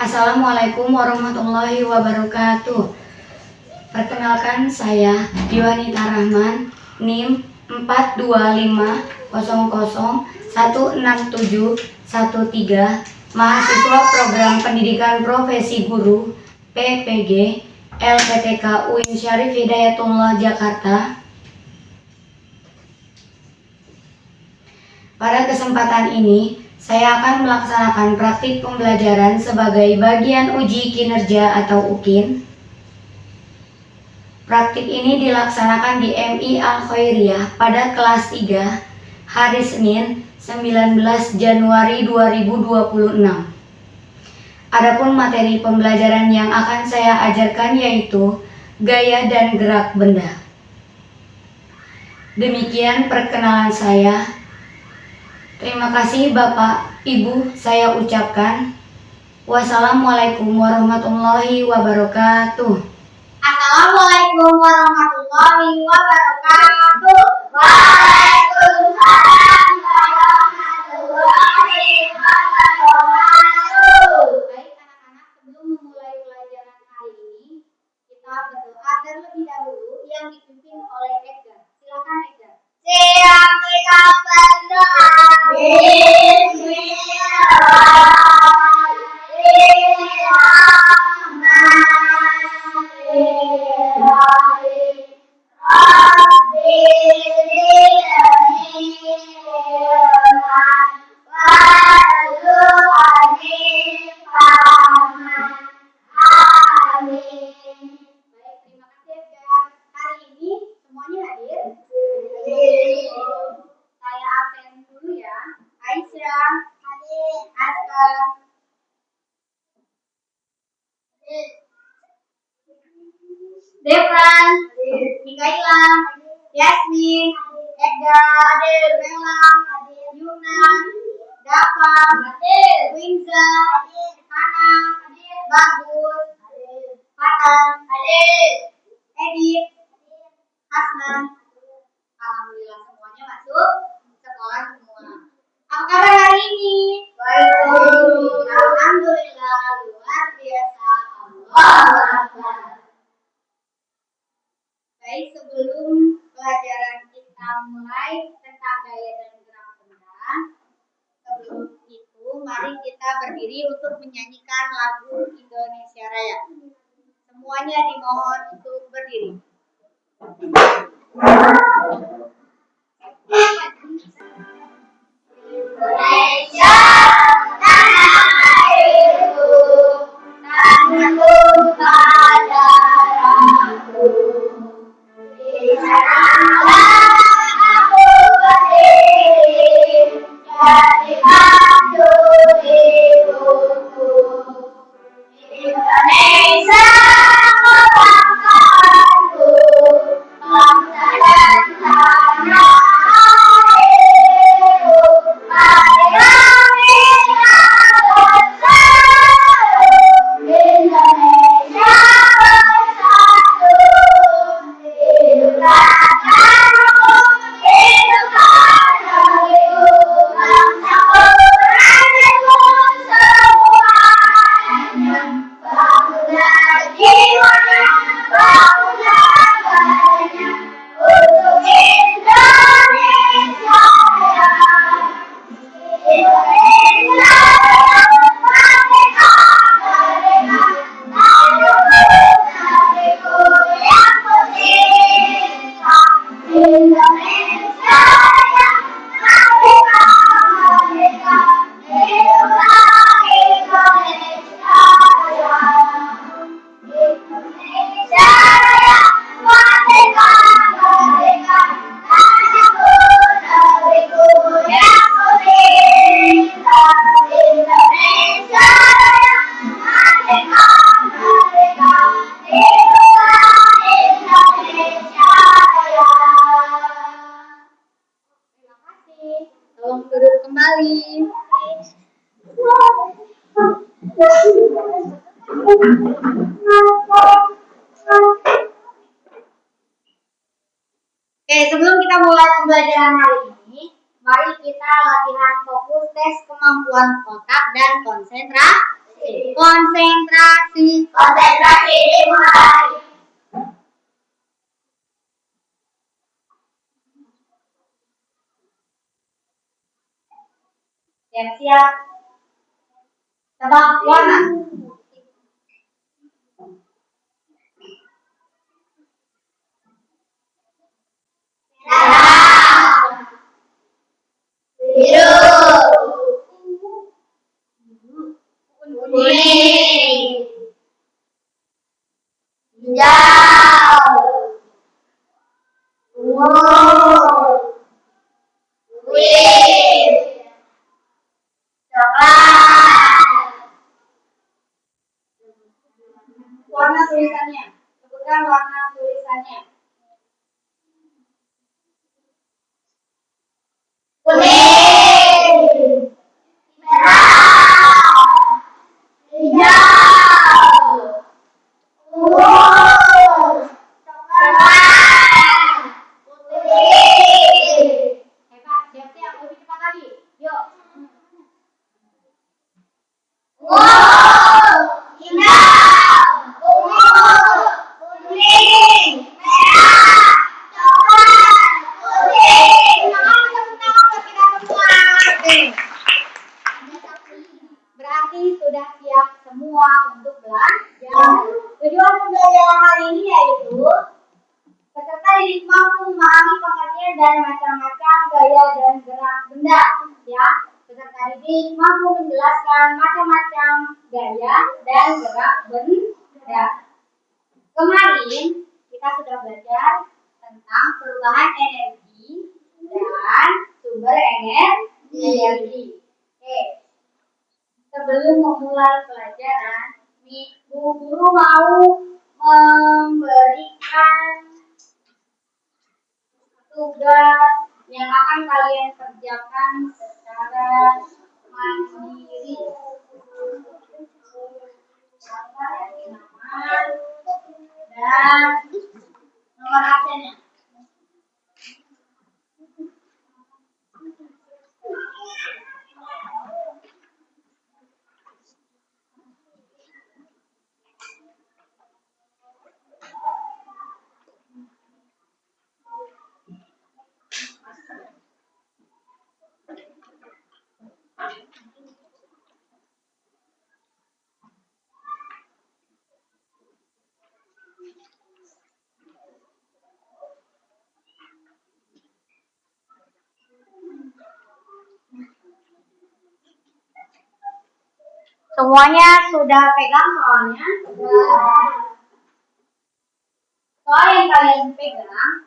Assalamualaikum warahmatullahi wabarakatuh. Perkenalkan, saya Diwanita Rahman, NIM 42500167113, mahasiswa program pendidikan profesi guru PPG LPTK UIN Syarif Hidayatullah Jakarta. Pada kesempatan ini, saya akan melaksanakan praktik pembelajaran sebagai bagian uji kinerja atau UKIN. Praktik ini dilaksanakan di MI Al-Khairiyah pada kelas 3, hari Senin, 19 Januari 2026. Adapun materi pembelajaran yang akan saya ajarkan yaitu gaya dan gerak benda. Demikian perkenalan saya. Terima kasih Bapak, Ibu, saya ucapkan. Wassalamualaikum warahmatullahi wabarakatuh. Assalamualaikum warahmatullahi wabarakatuh. Waalaikumsalam warahmatullahi wabarakatuh. Baik anak-anak, sebelum memulai pelajaran hari ini, kita berdoa terlebih dahulu yang dipimpin oleh Edgar. Silakan Edgar. Siap, kita berdoa. Saya absen dulu ya. Aisyah, Aska, Devran, Mikaela, Yasmin, Edgar, Bella, Yuna, Dava, Winza, Hana, Bagus, Fatah, Edith, Hasnan. Alhamdulillah semuanya masuk sekolah semua. Apa kabar hari ini? Baik. Alhamdulillah luar biasa. Allahu Akbar. Baik, sebelum pelajaran kita mulai tentang gaya dan gerak benda, sebelum itu mari kita berdiri untuk menyanyikan lagu Indonesia Raya. Semuanya dimohon untuk berdiri. Indonesia, tanah airku, tanahku pada darahku. Di sanalah aku berdiri, jadi batu di buku. Indonesia, bangsaku, bangsa dan tanah airku. Marilah kita bersatu, Indonesia bersatu. Hidupkan negeriku, hidupkan negeriku, bangsaku, rakyatku semuanya. Bangunlah jiwanya, bangunlah badannya, untuk Indonesia Raya. Indonesia Raya, merdeka, merdeka, tanahku, negeriku yang ku cinta. Indonesia Raya, merdeka, merdeka, hiduplah Indonesia Raya. Indonesia Raya, merdeka, merdeka, tanahku, negeriku yang ku cinta. Indonesia Raya, merdeka, merdeka, hiduplah Indonesia Raya. Terima kasih. Tolong duduk kembali. Oke, sebelum kita mulai pembelajaran hari ini, mari kita latihan fokus tes kemampuan otak dan konsentrasi. Konsentrasi. Konsentrasi dimulai. Siap-siap. Tebak warna. Merah, biru, kuning, hijau, ungu, kuning, coklat. Warna tulisannya. Sebutkan warna tulisannya. Kuning, merah, hijau, ungu, coklat, putih. Hebat, siap-siap. Lebih cepat lagi. Yuk. Ungu, hijau, ungu, kuning, merah, coklat, putih. Berarti sudah siap semua untuk belajar. Tujuan pembelajaran hari ini yaitu peserta didik mampu memahami pengertian dan macam-macam gaya dan gerak benda. Ya, peserta didik mampu menjelaskan macam-macam gaya dan gerak benda. Kemarin kita sudah belajar tentang perubahan energi dan sumber energi. Oke. Sebelum memulai pelajaran, Bu Guru mau memberikan tugas yang akan kalian kerjakan secara mandiri. Nama dan nomor absennya. Semuanya sudah pegang soalnya. Soal yang kalian pegang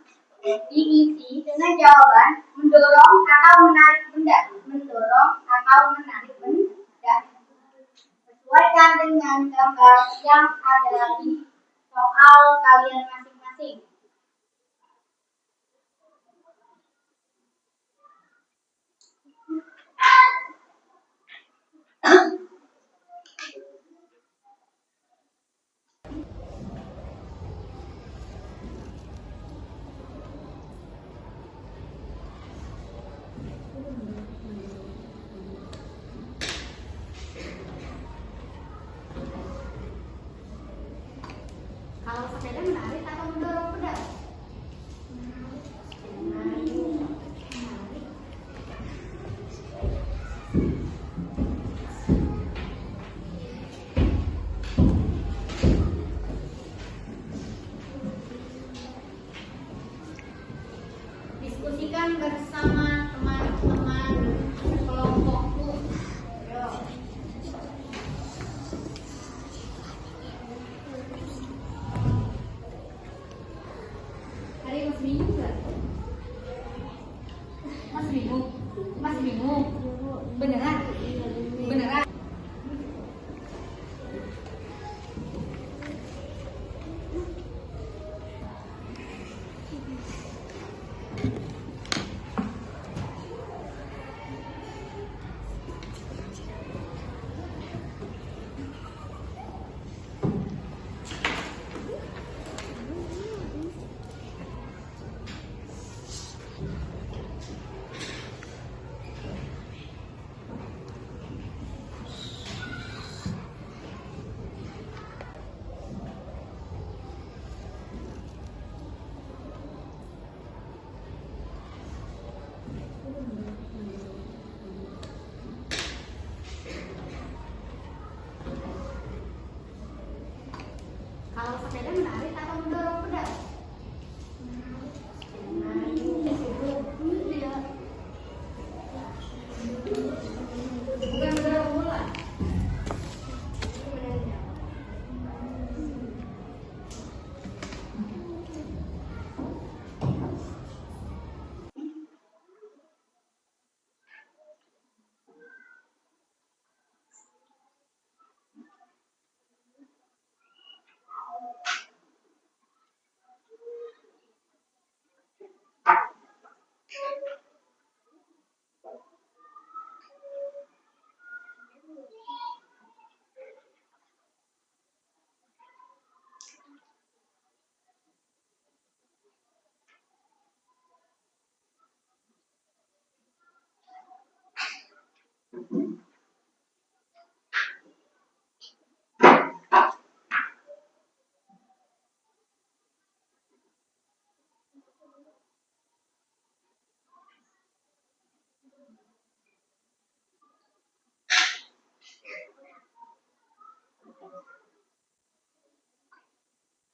diisi dengan jawaban mendorong atau menarik benda. Mendorong atau menarik benda. Sesuaikan dengan gambar yang ada di soal kalian masing-masing. Kalau sepeda menarik atau mendorong benda? Diskusikan bersama teman-teman kelompokku. Yo. Hari masih bingung nggak? Masih bingung? Masih bingung? Beneran? Beneran?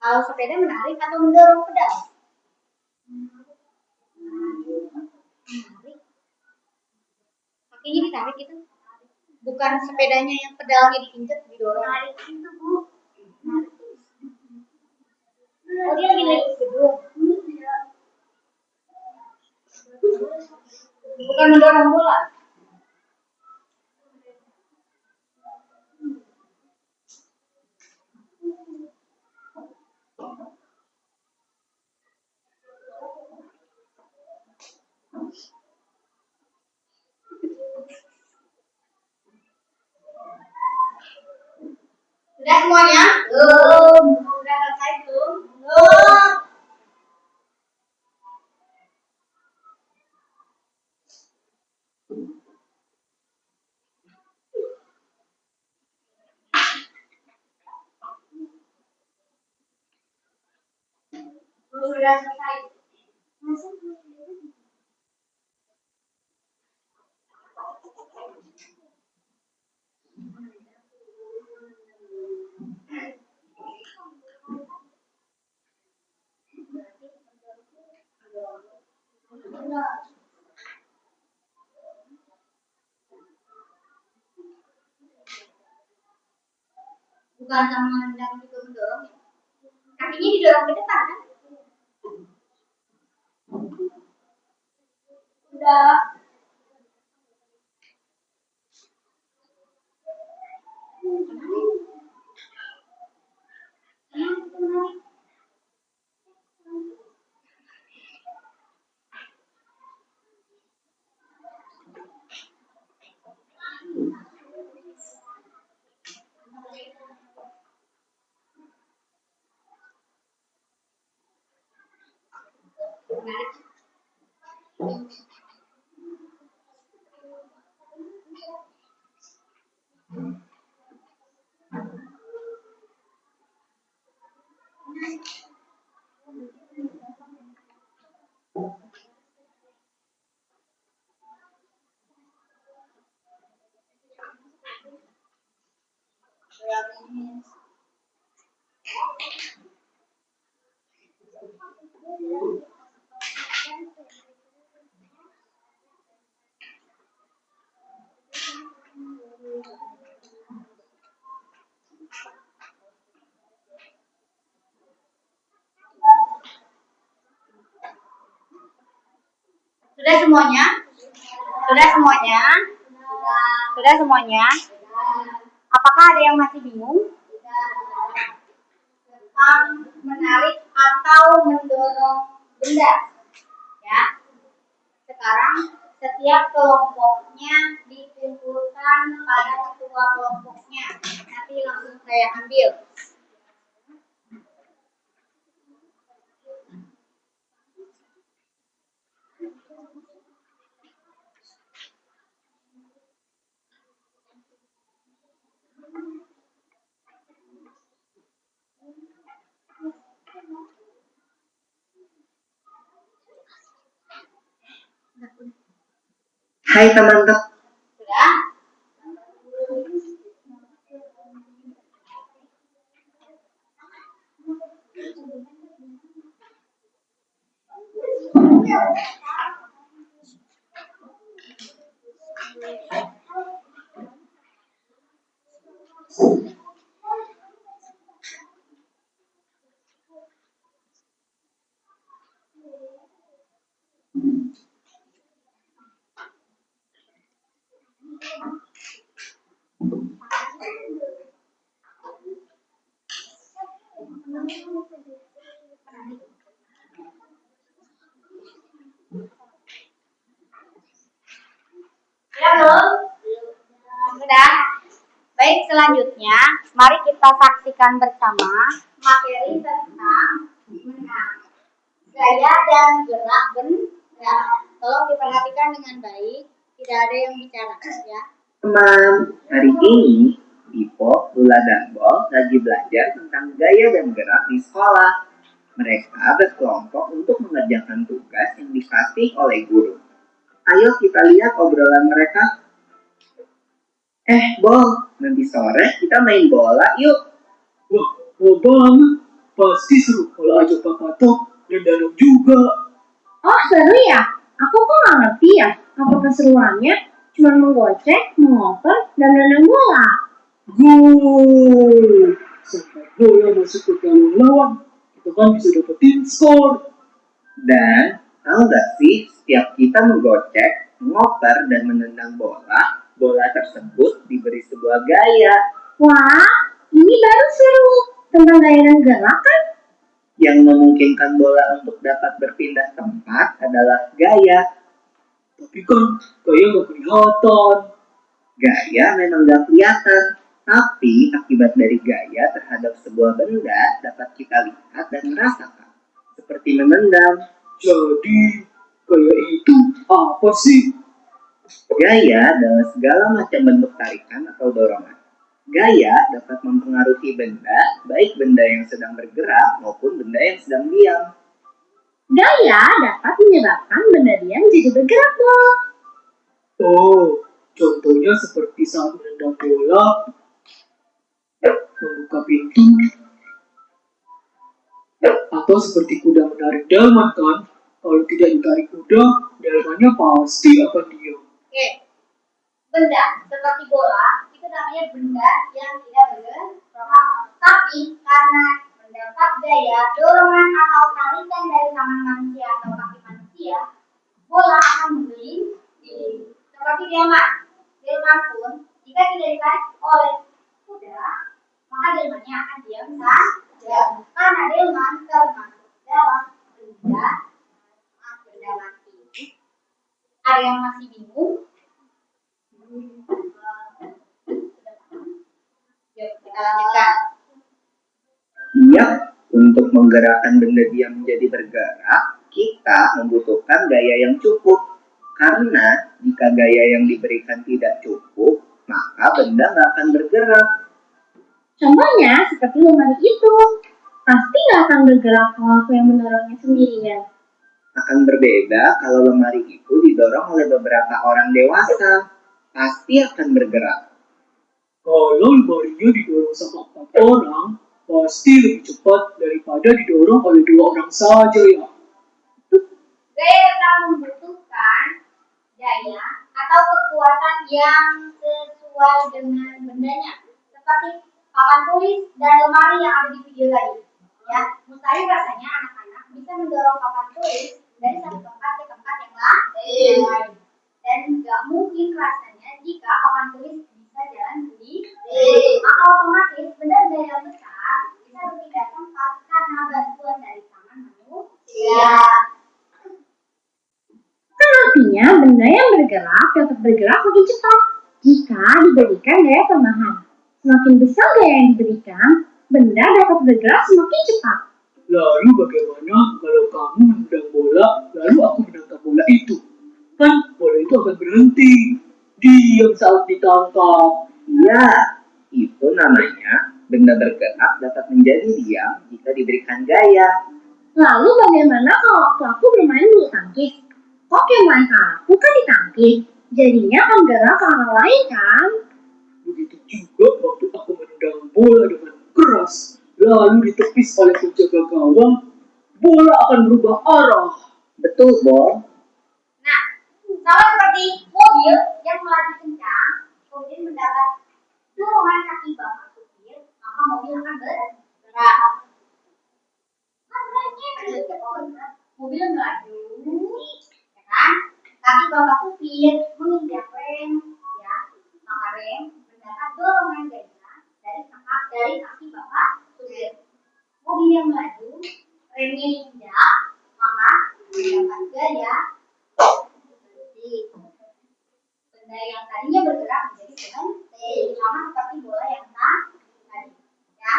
Kalau sepeda menarik atau mendorong pedal? Menarik. Kakinya ditarik gitu. Bukan sepedanya yang pedalnya diinjek, didorong. Menarik itu, Bu. Oh, dia lagi naik gedung. Bukan mendorong bola. Sudah semuanya? Belum. Sudah selesai belum? Belum. Sudah selesai. Bukan sama menendang juga mendorong. Kakinya didorong ke depan kan? Udah. Menarik. Sudah semuanya? Sudah semuanya? Sudah semuanya? Apakah ada yang masih bingung? Tentang menarik atau mendorong benda. Ya. Sekarang setiap kelompoknya dikumpulkan pada ketua kelompoknya. Nanti langsung saya ambil. Hai teman-teman. Sudah? Sudah belum? Sudah. Baik, selanjutnya mari kita saksikan bersama materi tentang menang. Gaya dan gerak benda. Tolong diperhatikan dengan baik, tidak ada yang bicara ya. Teman, hari ini Dipo, Lula, dan Bol lagi belajar tentang gaya dan gerak di sekolah. Mereka berkelompok untuk mengerjakan tugas yang dikasih oleh guru. Ayo kita lihat obrolan mereka. Bol, nanti sore kita main bola yuk. Wah, mau banget. Pasti seru kalau ajak Papa Tom dan Danang juga. Oh seru ya? Aku kok nggak ngerti ya. Apa keseruannya? Cuma menggocek, mengoper, dan menendang bola. Gol! Sampai bola masuk ke gawang lawan. Kita kan bisa dapetin skor. Dan tahu gak sih, setiap kita menggocek, mengoper, dan menendang bola, bola tersebut diberi sebuah gaya. Wah, ini baru seru. Tentang gaya dan gerak kan? Yang memungkinkan bola untuk dapat berpindah tempat adalah gaya. Tapi kan kayak nggak kelihatan. Gaya memang gak kelihatan, tapi akibat dari gaya terhadap sebuah benda dapat kita lihat dan merasakan. Seperti menendang. Jadi, kayak itu apa sih? Gaya adalah segala macam bentuk tarikan atau dorongan. Gaya dapat mempengaruhi benda, baik benda yang sedang bergerak maupun benda yang sedang diam. Gaya dapat menyebabkan benda diam jadi bergerak loh. Oh, contohnya seperti saat menendang bola, membuka pintu, atau seperti kuda menarik delman kan? Kalau tidak ditarik kuda, delmannya pasti akan diam. Oke, benda seperti bola itu namanya benda yang tidak bergerak. Tapi karena mendapat gaya, dorongan atau tarikan dari tangan manusia atau kaki manusia, bola akan membeli diri. Seperti delman. Delman pun jika tidak ditarik oleh kuda, maka delmannya akan diam saja. Karena delman termasuk dalam benda mati. Ada yang masih bingung? Yuk, kita lanjutkan. Iya, untuk menggerakkan benda diam menjadi bergerak, kita membutuhkan gaya yang cukup. Karena jika gaya yang diberikan tidak cukup, maka benda nggak akan bergerak. Contohnya seperti lemari itu. Pasti nggak akan bergerak kalau aku yang mendorongnya sendirian. Akan berbeda kalau lemari itu didorong oleh beberapa orang dewasa. Pasti akan bergerak. Kalau lemarinya didorong sama 4 orang, pasti lebih cepat daripada didorong oleh 2 orang saja ya. Gaya tetap membutuhkan daya atau kekuatan yang sesuai dengan bendanya. Seperti papan tulis dan lemari yang ada di video tadi. Ya, mustahil rasanya anak-anak bisa mendorong papan tulis dari satu tempat ke tempat yang lain. Dan gak mungkin rasanya jika papan tulis bisa jalan sendiri. Maka otomatis benda-benda yang besar bisa berpindah tempat karena bantuan dari tangan manusia. Kan artinya benda yang bergerak dapat bergerak lebih cepat jika diberikan gaya tambahan. Semakin besar gaya yang diberikan, benda dapat bergerak semakin cepat. Lalu bagaimana kalau kamu menendang bola, lalu aku menangkap bola itu? Kan bola itu akan berhenti. Diam saat ditangkap. Iya, itu namanya benda bergerak dapat menjadi diam jika diberikan gaya. Lalu bagaimana kalau waktu aku bermain bulu tangkis? Kok yang main ke aku kan ditangkis, jadinya akan gerak ke arah lain kan? Begitu juga waktu aku menendang bola dengan keras, lalu ditepis oleh penjaga gawang, bola akan berubah arah. Betul, Bol. Nah, sama seperti mobil yang melaju kencang, kemudian mendapat dorongan kaki bapak supir, maka mobil akan bergerak. Mobil melaju, ya kan? Kaki bapak supir menginjak rem, ya, maka rem mendapat dorongan dari kaki bapak supir. Mobil yang melaju, remnya diinjak, maka mendapat gaya berhenti. Benda yang tadinya bergerak menjadi berhenti, sama seperti bola yang tadi, ya.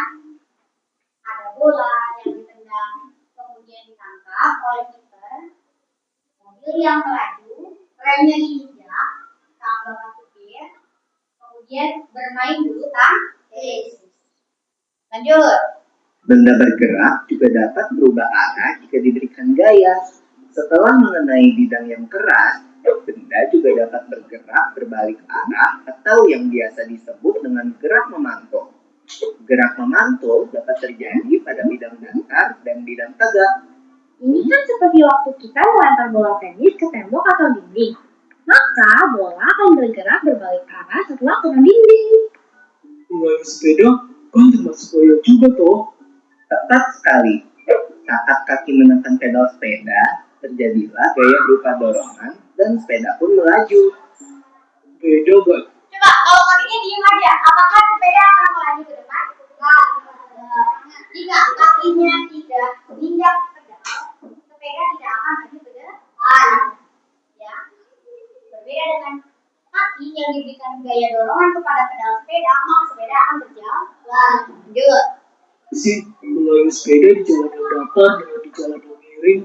Ada bola yang ditendang kemudian ditangkap oleh kiper, mobil yang melaju, remnya diinjak sama bapak supir, kemudian bermain bulu tangkis. Lanjut. Benda bergerak juga dapat berubah arah jika diberikan gaya. Setelah mengenai bidang yang keras, benda juga dapat bergerak berbalik arah atau yang biasa disebut dengan gerak memantul. Gerak memantul dapat terjadi pada bidang datar dan bidang tegak. Ini kan seperti waktu kita melempar bola tenis ke tembok atau dinding. Maka bola akan bergerak berbalik arah setelah kena dinding. Mengayuh sepeda kan termasuk gaya juga toh. Tepat sekali. Saat kaki menekan pedal sepeda, terjadilah gaya berupa dorongan dan sepeda pun melaju. Beda gak? Coba kalau kakinya diem aja, apakah sepeda akan melaju ke depan? Jika kakinya tidak menginjak pedal, sepeda tidak akan maju ke depan. Ya, berbeda dengan kaki yang diberikan gaya dorongan kepada pedal sepeda, maka sepeda akan berjalan. Lanjut. Sih, mengayuh sepeda di jalan yang datar dengan di jalan yang miring.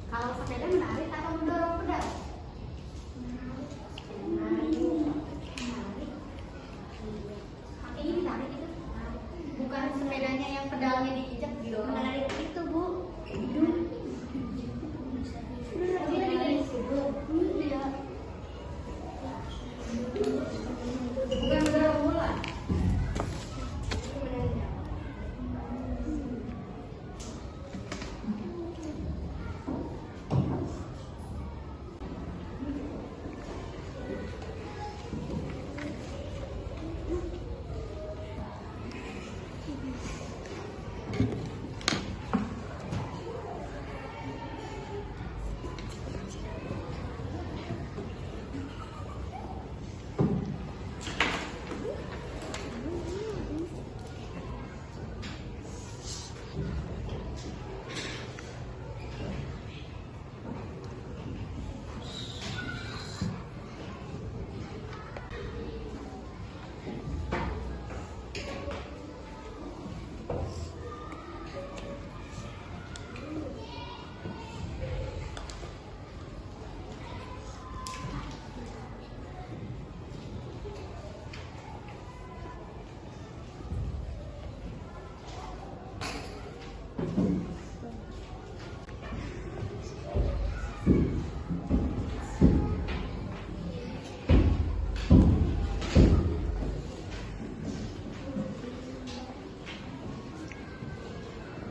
Kalau sepeda menarik atau mendorong pedal? Menarik. Kakinya ditarik itu. Bukan sepedanya yang pedalnya diinjak didorong. Menarik itu, Bu. Bukan mendorong bola.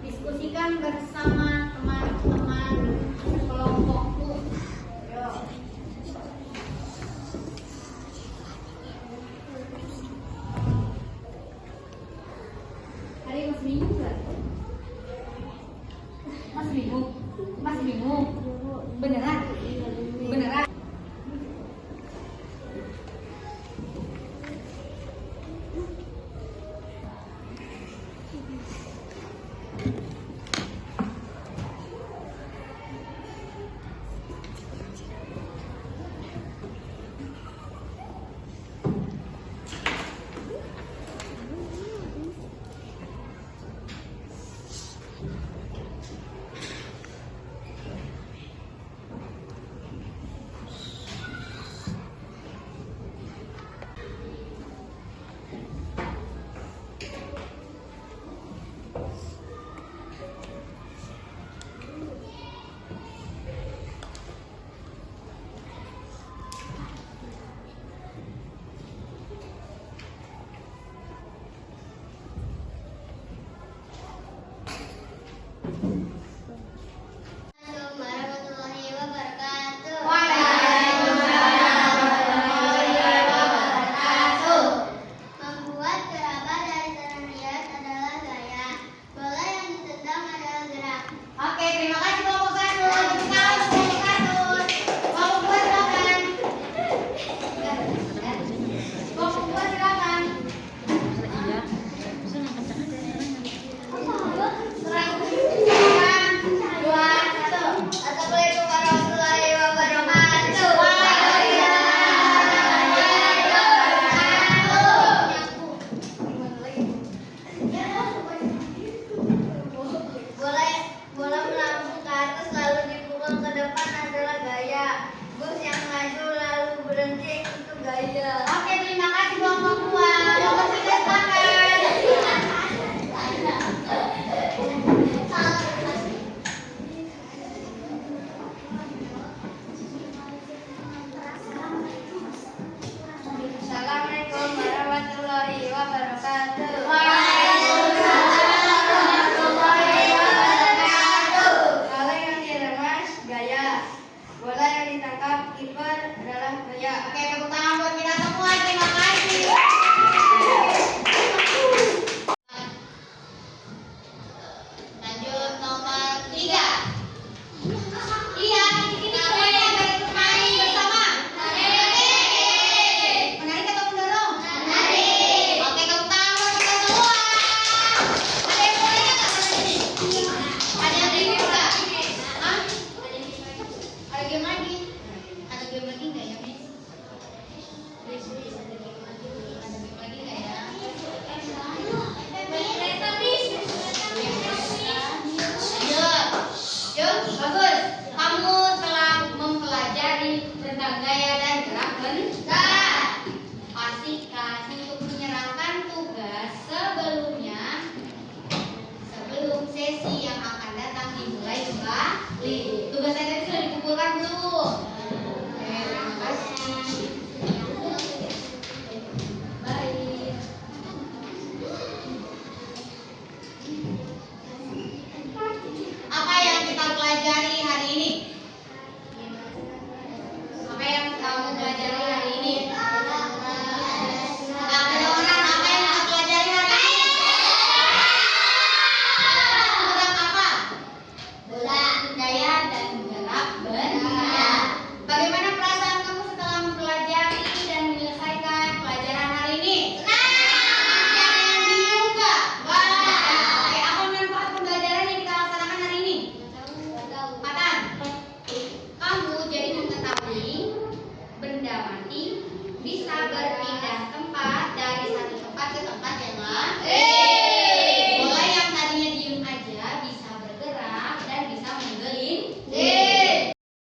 Diskusikan bersama teman-teman kelompokku. Yo. Hari masih bingung nggak? Masih bingung? Masih bingung? Beneran? Beneran? gaya. Oke, terima kasih kelompok 2. Kelompok 3 silakan. Assalamualaikum warahmatullahi wabarakatuh. Waalaikumsalam warahmatullahi wabarakatuh. Bola yang diremas gaya. Bola yang ditangkap kiper adalah gaya. Oke, tepuk tangan buat kita semua. Terima kasih.